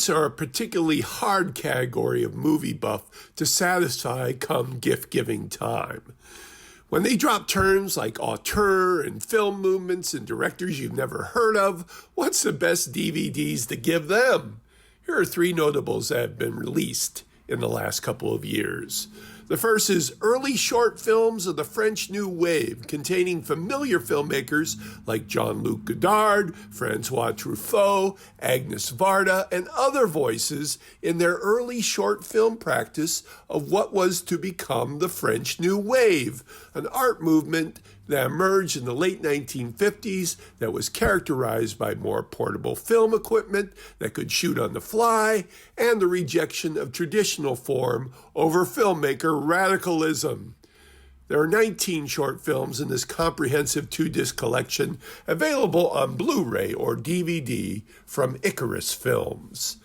Deets are a particularly hard category of movie buff to satisfy come gift-giving time. When they drop terms like auteur and film movements and directors you've never heard of, what's the best DVDs to give them? Here are 3 notables that have been released in the last couple of years. The first is early short films of the French New Wave, containing familiar filmmakers like Jean-Luc Godard, François Truffaut, Agnes Varda, and other voices in their early short film practice of what was to become the French New Wave, an art movement that emerged in the late 1950s that was characterized by more portable film equipment that could shoot on the fly and the rejection of traditional form over filmmaker radicalism. There are 19 short films in this comprehensive 2-disc collection available on Blu-ray or DVD from Icarus Films.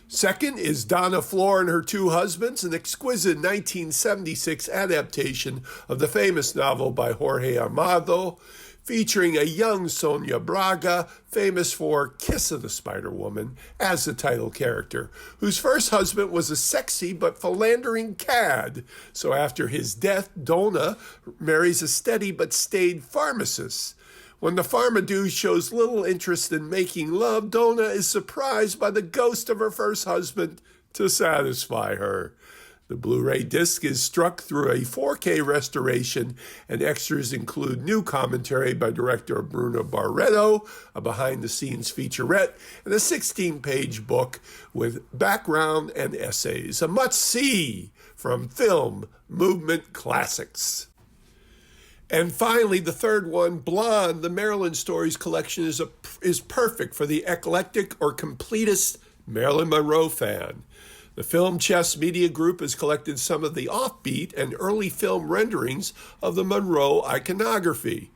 Second is DONA, FLOR and Her Two Husbands, an exquisite 1976 adaptation of the famous novel by Jorge Amado, featuring a young Sonia Braga, famous for Kiss of the Spider-Woman, as the title character, whose first husband was a sexy but philandering cad. So after his death, DONA marries a steady but staid pharmacist. When the pharmadude shows little interest in making love, DONA is surprised by the ghost of her first husband to satisfy her. The Blu-ray disc is struck through a 4K restoration, and extras include new commentary by director Bruno Barreto, a behind-the-scenes featurette, and a 16-page book with background and essays. A must-see from Film Movement Classics. And finally, the third one, Blonde, the MARILYN Stories collection is perfect for the eclectic or completist Marilyn Monroe fan. The Film Chess Media Group has collected some of the offbeat and early film renderings of the Monroe iconography.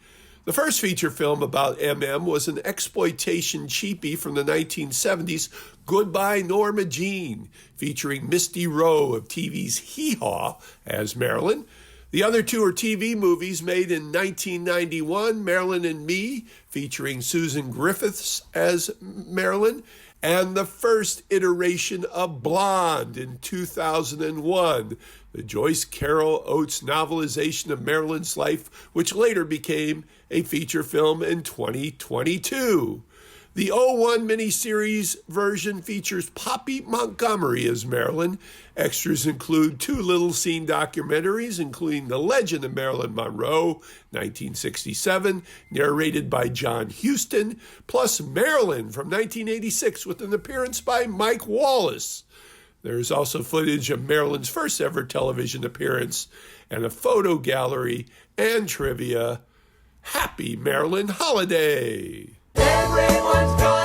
The first feature film about MM was an exploitation cheapie from the 1970s, Goodbye Norma Jean, featuring Misty Rowe of TV's Hee Haw as Marilyn. The other 2 are TV movies made in 1991, Marilyn and Me, featuring Susan Griffiths as Marilyn, and the first iteration of Blonde in 2001, the Joyce Carol Oates novelization of Marilyn's life, which later became a feature film in 2022. The 01 miniseries version features Poppy Montgomery as Marilyn. Extras include 2 little-scene documentaries, including The Legend of Marilyn Monroe, 1967, narrated by John Huston, plus Marilyn from 1986 with an appearance by Mike Wallace. There is also footage of Marilyn's first ever television appearance and a photo gallery and trivia. Happy Marilyn Holiday! Everyone's gone.